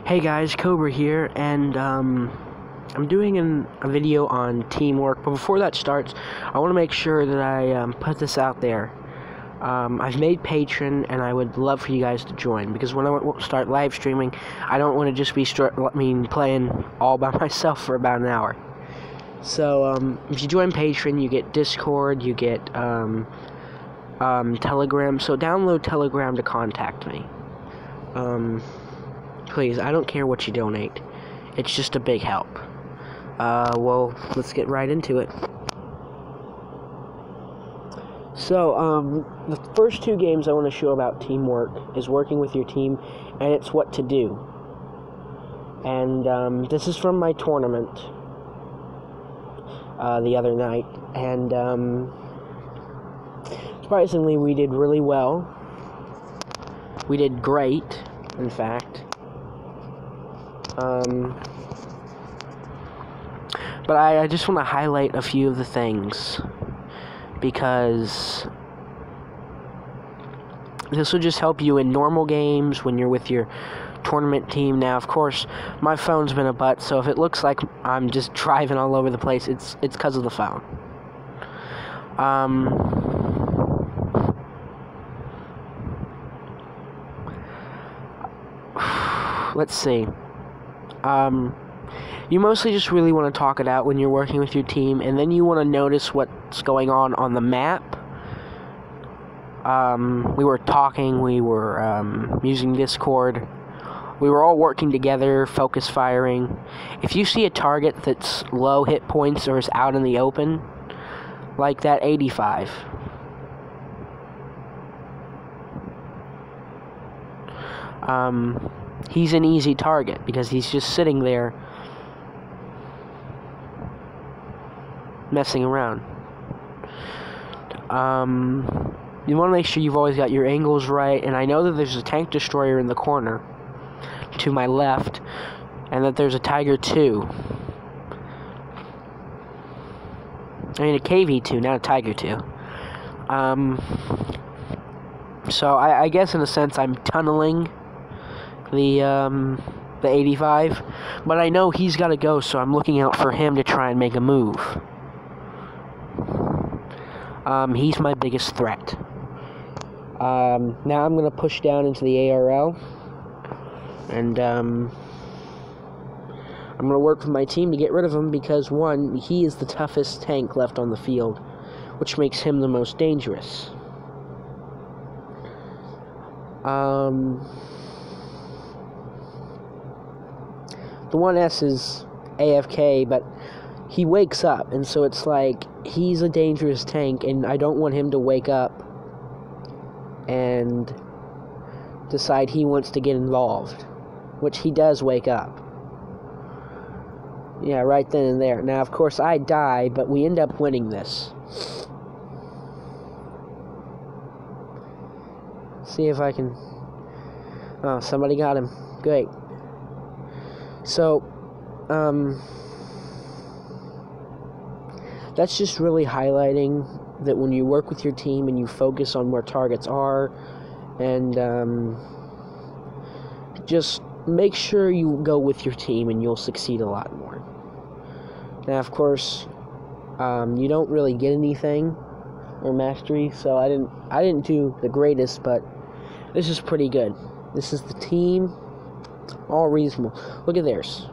Hey guys, Cobra here, and I'm doing a video on teamwork, but before that starts, I want to make sure that I put this out there. I've made Patreon, and I would love for you guys to join, because when I start live streaming, I don't want to just be playing all by myself for about an hour. So, if you join Patreon, you get Discord, you get Telegram, so download Telegram to contact me. Please, I don't care what you donate. It's just a big help. Well, let's get right into it. So, the first two games I want to show about teamwork is working with your team, and it's what to do. And, this is from my tournament, the other night, and, surprisingly, we did really well. We did great, in fact. But I just want to highlight a few of the things, because this will just help you in normal games when you're with your tournament team. Now, of course, my phone's been a butt, so if it looks like I'm just driving all over the place, it's because of the phone. Let's see. You mostly just really want to talk it out when you're working with your team, and then you want to notice what's going on the map. We were talking, we were using Discord. We were all working together, focus firing. If you see a target that's low hit points or is out in the open, like that 85, he's an easy target because he's just sitting there messing around. You want to make sure you've always got your angles right, and I know that there's a tank destroyer in the corner to my left, and that there's a Tiger 2. I mean a KV2, not a Tiger 2. So I guess in a sense I'm tunneling the 85, but I know he's got to go, so I'm looking out for him to try and make a move. He's my biggest threat. Now I'm going to push down into the ARL, and I'm going to work with my team to get rid of him, because one, he is the toughest tank left on the field, which makes him the most dangerous. The 1S is AFK, but he wakes up, and so it's like, he's a dangerous tank, and I don't want him to wake up and decide he wants to get involved, which he does wake up. Yeah, right then and there. Now, of course, I die, but we end up winning this. See if I can... Oh, somebody got him. Great. So, that's just really highlighting that when you work with your team and you focus on where targets are, and just make sure you go with your team and you'll succeed a lot more. Now, of course, you don't really get anything or mastery, so I didn't do the greatest, but this is pretty good. This is the team, all reasonable. Look at theirs.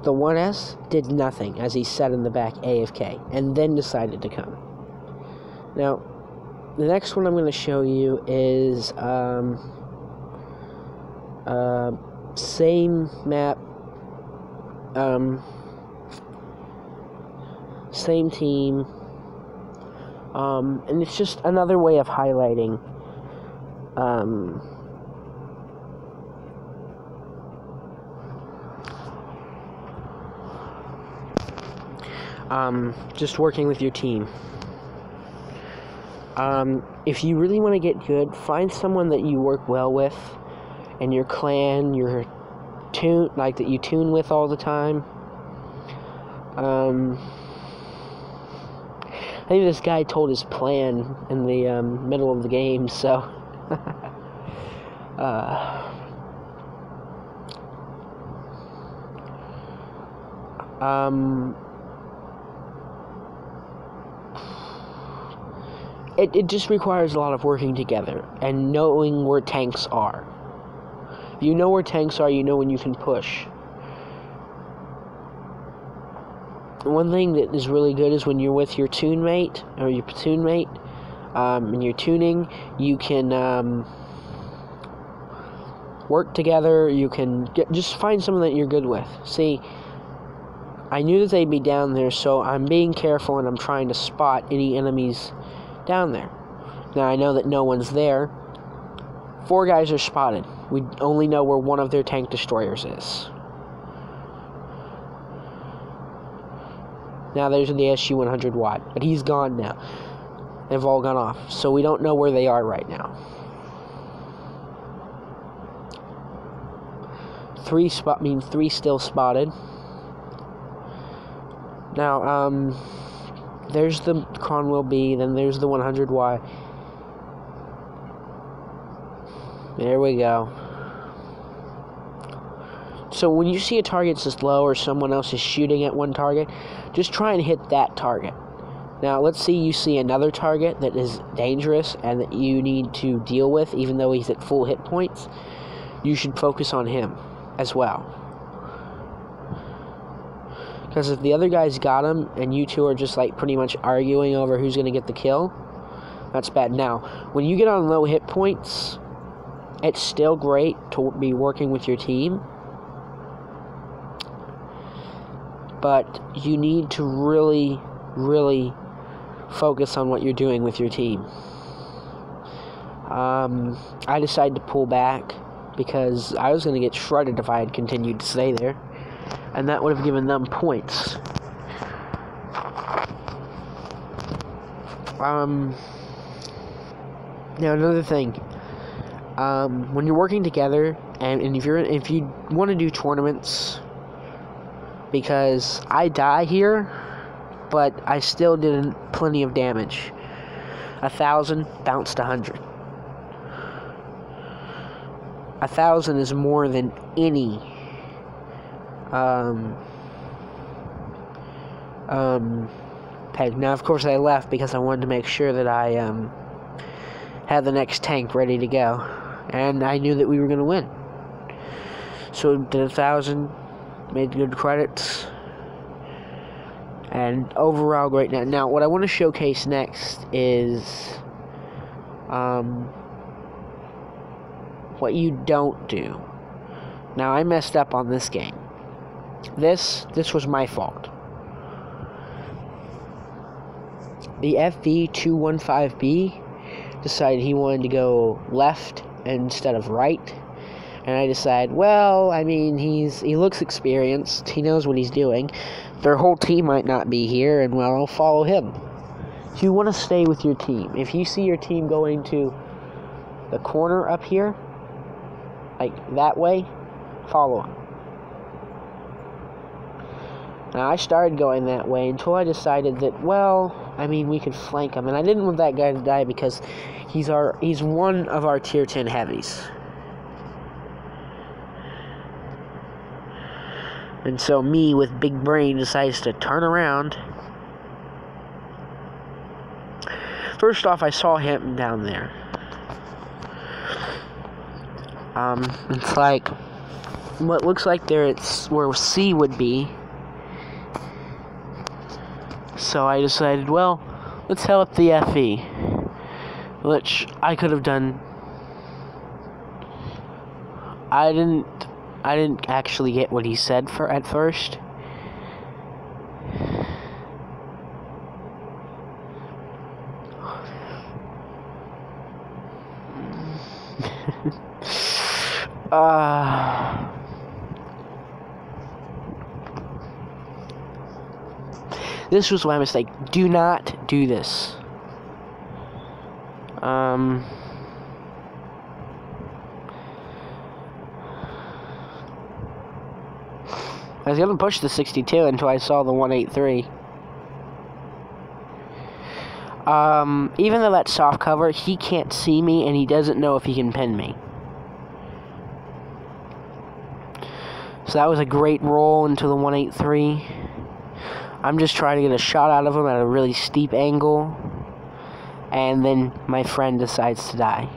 The 1S did nothing as he sat in the back AFK, and then decided to come. Now, the next one I'm going to show you is same map, same team, and it's just another way of highlighting just working with your team. If you really want to get good, find someone that you work well with, and your clan, your tune, like that you tune with all the time. I think this guy told his plan in the middle of the game, so It just requires a lot of working together and knowing where tanks are. If you know where tanks are, you know when you can push. One thing that is really good is when you're with your tune mate, or your platoon mate, and you're tuning, you can work together. You can just find someone that you're good with. See, I knew that they'd be down there, so I'm being careful and I'm trying to spot any enemies down there. Now I know that no one's there. 4 guys are spotted. We only know where one of their tank destroyers is. Now there's the SU-100 Watt, but he's gone now. They've all gone off, so we don't know where they are right now. 3 still spotted. Now, there's the Cromwell B, then there's the 100Y. There we go. So when you see a target that's low or someone else is shooting at one target, just try and hit that target. Now, let's say you see another target that is dangerous and that you need to deal with, even though he's at full hit points. You should focus on him as well. Because if the other guy's got him and you two are just like pretty much arguing over who's going to get the kill, that's bad. Now, when you get on low hit points, it's still great to be working with your team. But you need to really, really focus on what you're doing with your team. I decided to pull back because I was going to get shredded if I had continued to stay there. And that would have given them points. Now another thing. When you're working together, and if you want to do tournaments, because I die here, but I still did plenty of damage. 1,000 bounced 100. 1,000 is more than any peg. Now, of course, I left because I wanted to make sure that I had the next tank ready to go, and I knew that we were going to win. So did 1,000, made good credits, and overall great. Now, what I want to showcase next is what you don't do. Now, I messed up on this game. This was my fault. The FV215B decided he wanted to go left instead of right. And I decided, well, I mean, he looks experienced. He knows what he's doing. Their whole team might not be here, and, well, I'll follow him. So you want to stay with your team. If you see your team going to the corner up here, like that way, follow him. Now, I started going that way until I decided that, well, I mean, we could flank him. And I didn't want that guy to die because he's one of our tier 10 heavies. And so me, with big brain, decides to turn around. First off, I saw him down there. It's like what looks like there, it's where C would be. So I decided, well, let's help the FE, which I could have done. I didn't actually get what he said at first. This was my mistake. Do not do this. I was going to push the 62 until I saw the 183. Even though that's soft cover, he can't see me, and he doesn't know if he can pin me. So that was a great roll into the 183. I'm just trying to get a shot out of him at a really steep angle. And then my friend decides to die.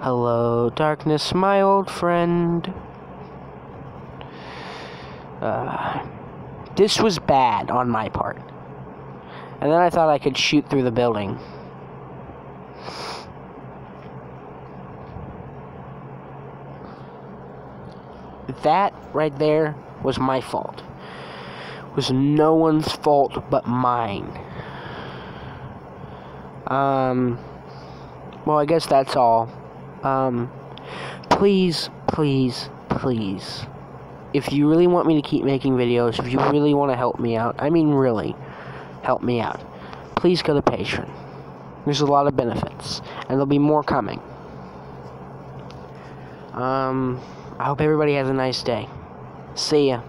Hello, darkness, my old friend. This was bad on my part. And then I thought I could shoot through the building. That right there was my fault. It was no one's fault but mine. Well, I guess that's all. Please, please, please, if you really want me to keep making videos, if you really want to help me out, I mean really, help me out, please go to Patreon. There's a lot of benefits, and there'll be more coming. I hope everybody has a nice day. See ya.